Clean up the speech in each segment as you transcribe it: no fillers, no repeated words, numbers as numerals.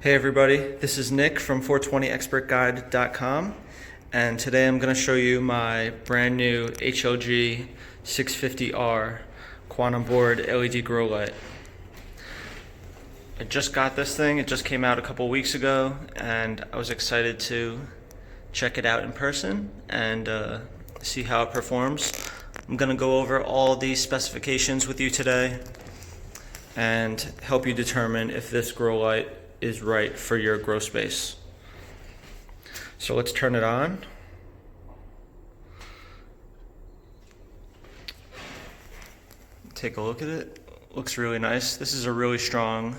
Hey everybody, this is Nick from 420expertguide.com, and today I'm going to show you my brand new HLG 650R quantum board LED grow light. I just got this thing, it just came out a couple weeks ago, and I was excited to check it out in person and see how it performs. I'm going to go over all the specifications with you today and help you determine if this grow light is right for your grow space. So let's turn it on. Take a look at it. Looks really nice. This is a really strong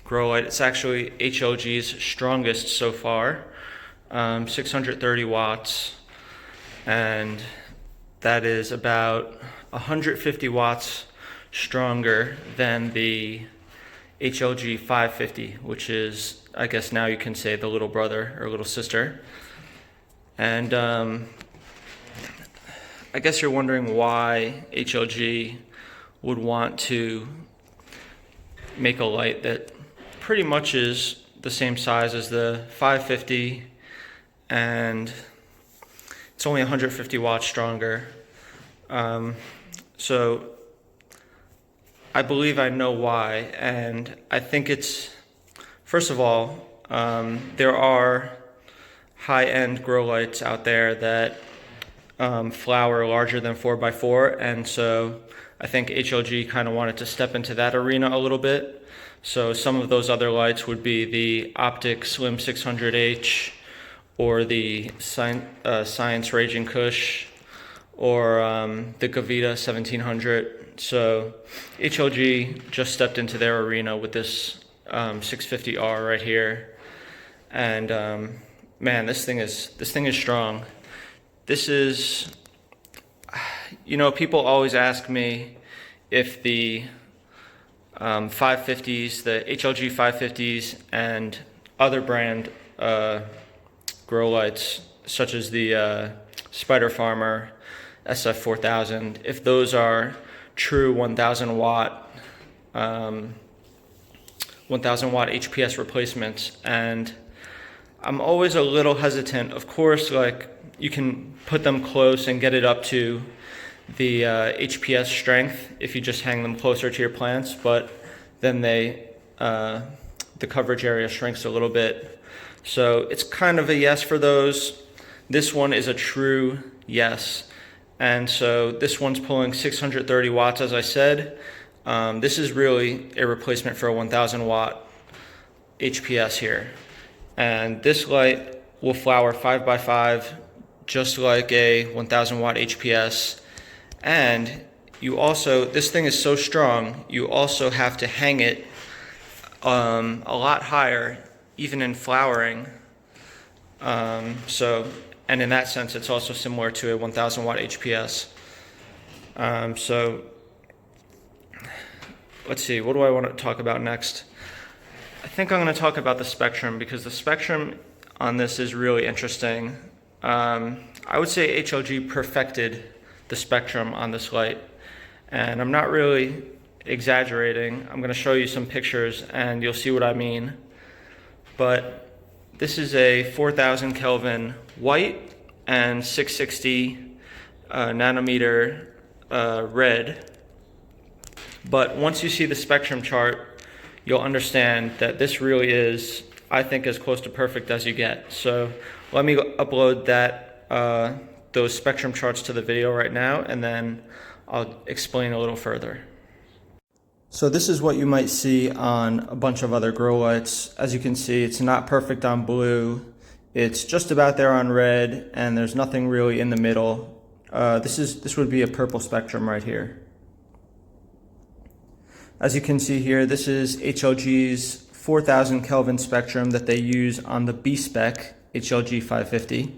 grow light. It's actually HLG's strongest so far. 630 watts, and that is about 150 watts stronger than the HLG 550, which is, I guess now you can say, the little brother or little sister. And I guess you're wondering why HLG would want to make a light that pretty much is the same size as the 550, and it's only 150 watts stronger. So I believe I know why, and I think it's, first of all, there are high-end grow lights out there that flower larger than 4x4, and so I think HLG kind of wanted to step into that arena a little bit. So some of those other lights would be the Optic Slim 600H, or the Science Raging Kush, or the Gavita 1700. So HLG just stepped into their arena with this 650R right here, and man, this thing is strong. This is, you know, people always ask me if the 550s, the HLG 550s, and other brand grow lights such as the Spider Farmer SF4000, if those are true 1000 watt HPS replacements. And I'm always a little hesitant. Of course, like, you can put them close and get it up to the HPS strength if you just hang them closer to your plants, but then the coverage area shrinks a little bit. So it's kind of a yes for those. This one is a true yes. And so this one's pulling 630 watts, as I said. This is really a replacement for a 1000 watt HPS here. And this light will flower 5x5, just like a 1000 watt HPS. And you also, this thing is so strong, you also have to hang it a lot higher, even in flowering. And in that sense, it's also similar to a 1000 watt HPS. So let's see, what do I want to talk about next? I think I'm going to talk about the spectrum, because the spectrum on this is really interesting. I would say HLG perfected the spectrum on this light, and I'm not really exaggerating. I'm going to show you some pictures and you'll see what I mean. But this is a 4000 Kelvin white and 660 nanometer red. But once you see the spectrum chart, you'll understand that this really is, I think, as close to perfect as you get. So let me upload those spectrum charts to the video right now, and then I'll explain a little further. So this is what you might see on a bunch of other grow lights. As you can see, it's not perfect on blue. It's just about there on red, and there's nothing really in the middle. This would be a purple spectrum right here. As you can see here, this is HLG's 4000 Kelvin spectrum that they use on the B-Spec HLG 550.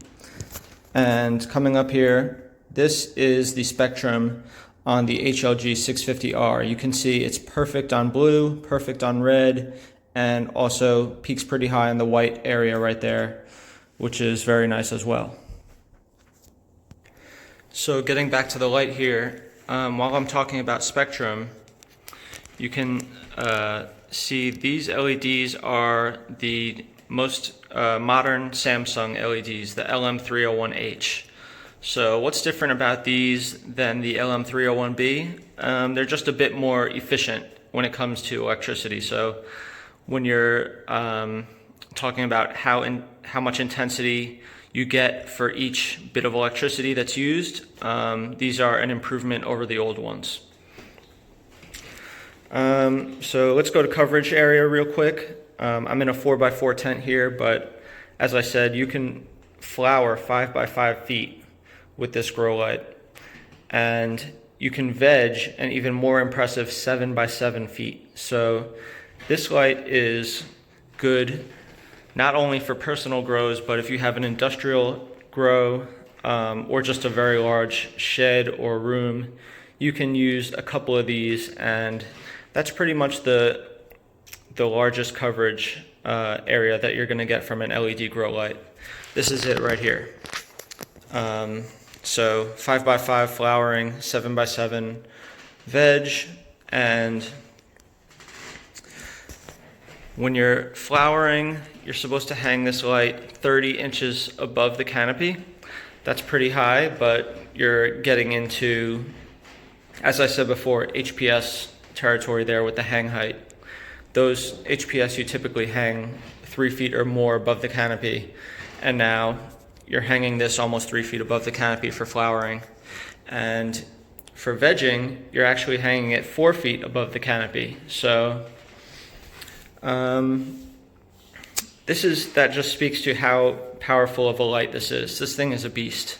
And coming up here, this is the spectrum on the HLG 650R. You can see it's perfect on blue, perfect on red, and also peaks pretty high in the white area right there, which is very nice as well. So getting back to the light here, while I'm talking about spectrum, you can see these LEDs are the most modern Samsung LEDs, the LM301H. So what's different about these than the LM301B? They're just a bit more efficient when it comes to electricity. So when you're talking about how much intensity you get for each bit of electricity that's used, these are an improvement over the old ones. So let's go to coverage area real quick. I'm in a 4x4 tent here, but as I said, you can flower 5x5 feet with this grow light, and you can veg an even more impressive 7x7 feet. So this light is good not only for personal grows, but if you have an industrial grow or just a very large shed or room, you can use a couple of these, and that's pretty much the largest coverage area that you're going to get from an LED grow light. This is it right here. So 5x5 flowering, 7x7 veg, and when you're flowering, you're supposed to hang this light 30 inches above the canopy. That's pretty high, but you're getting into, as I said before, HPS territory there with the hang height. Those HPS you typically hang 3 feet or more above the canopy, and now you're hanging this almost 3 feet above the canopy for flowering. And for vegging, you're actually hanging it 4 feet above the canopy. So that just speaks to how powerful of a light this is. This thing is a beast.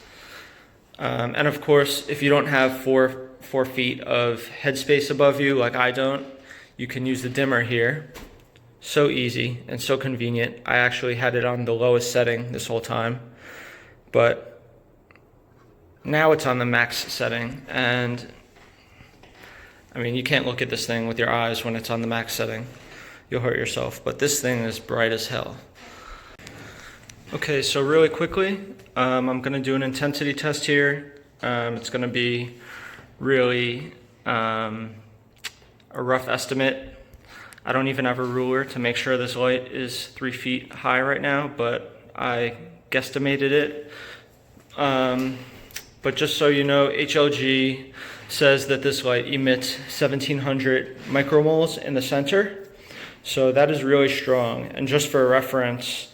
And of course, if you don't have 4 feet of headspace above you, like I don't, you can use the dimmer here. So easy and so convenient. I actually had it on the lowest setting this whole time, but now it's on the max setting, and I mean, you can't look at this thing with your eyes when it's on the max setting. You'll hurt yourself, but this thing is bright as hell. Okay, so really quickly, I'm gonna do an intensity test here. It's gonna be really a rough estimate. I don't even have a ruler to make sure this light is 3 feet high right now, but I guesstimated it. But just so you know, HLG says that this light emits 1700 micromoles in the center. So that is really strong. And just for reference,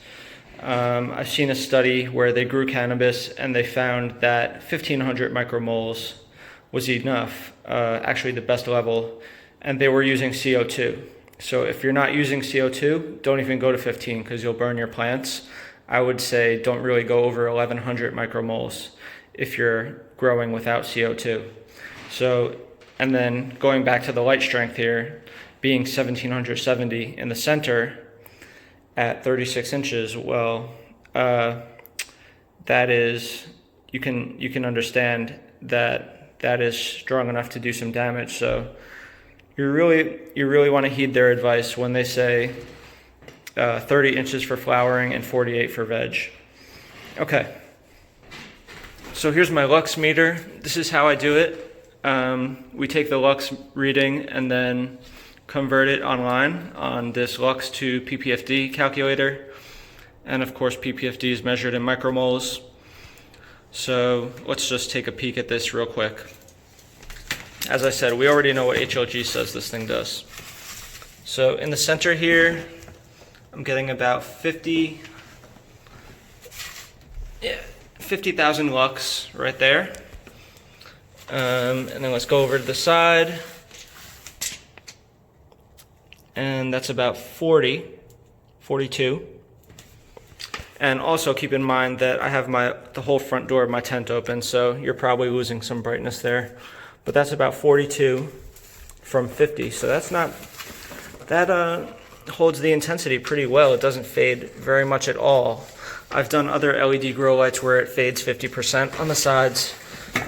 I've seen a study where they grew cannabis and they found that 1500 micromoles was enough, actually the best level, and they were using CO2. So if you're not using CO2, don't even go to 15 because you'll burn your plants. I would say don't really go over 1100 micromoles if you're growing without CO2. So, and then going back to the light strength here, being 1770 in the center at 36 inches, well, that is, you can understand that is strong enough to do some damage. So you really want to heed their advice when they say 30 inches for flowering and 48 for veg. Okay, so here's my lux meter. This is how I do it. We take the lux reading and then convert it online on this lux to ppfd calculator, and of course ppfd is measured in micromoles. So let's just take a peek at this real quick. As I said, we already know what HLG says this thing does. So in the center here, I'm getting about 50,000 lux right there. And then let's go over to the side. And that's about 42. And also keep in mind that I have the whole front door of my tent open, so you're probably losing some brightness there. But that's about 42 from 50, so that holds the intensity pretty well. It doesn't fade very much at all. I've done other LED grow lights where it fades 50% on the sides,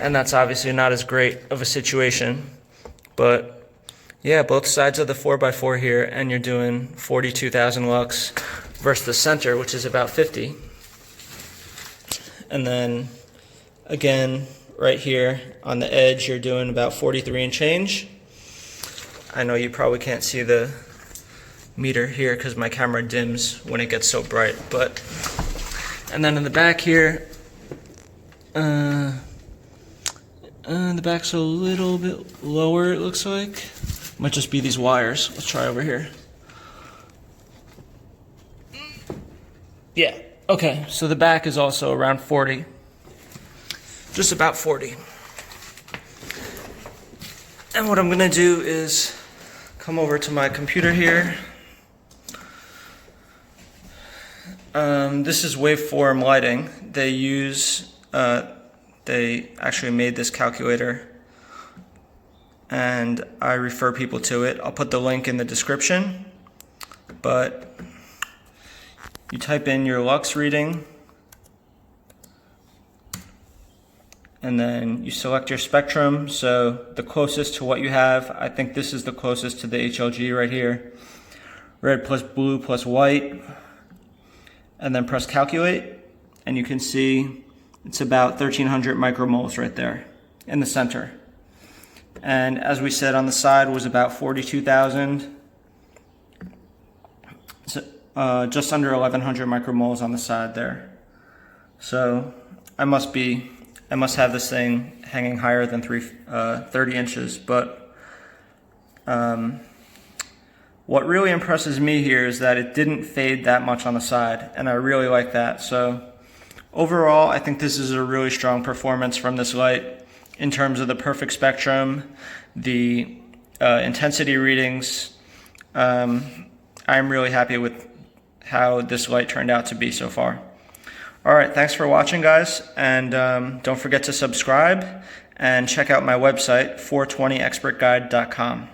and that's obviously not as great of a situation. But yeah, both sides of the 4x4 here, and you're doing 42,000 lux versus the center, which is about 50. And then again, right here on the edge, you're doing about 43 and change. I know you probably can't see the meter here because my camera dims when it gets so bright. And then in the back here, the back's a little bit lower, it looks like. Might just be these wires. Let's try over here. Yeah, okay, so the back is also around 40. Just about 40. And what I'm gonna do is come over to my computer here. This is waveform lighting. They actually made this calculator, and I refer people to it. I'll put the link in the description, but you type in your lux reading, and then you select your spectrum. So the closest to what you have, I think this is the closest to the HLG right here. Red plus blue plus white, and then press calculate, and you can see it's about 1300 micromoles right there in the center. And as we said, on the side was about 42,000. So, just under 1100 micromoles on the side there. So I must have this thing hanging higher than 30 inches. But what really impresses me here is that it didn't fade that much on the side, and I really like that. So overall, I think this is a really strong performance from this light in terms of the perfect spectrum, the intensity readings. I'm really happy with how this light turned out to be so far. All right, thanks for watching, guys, and don't forget to subscribe and check out my website, 420expertguide.com.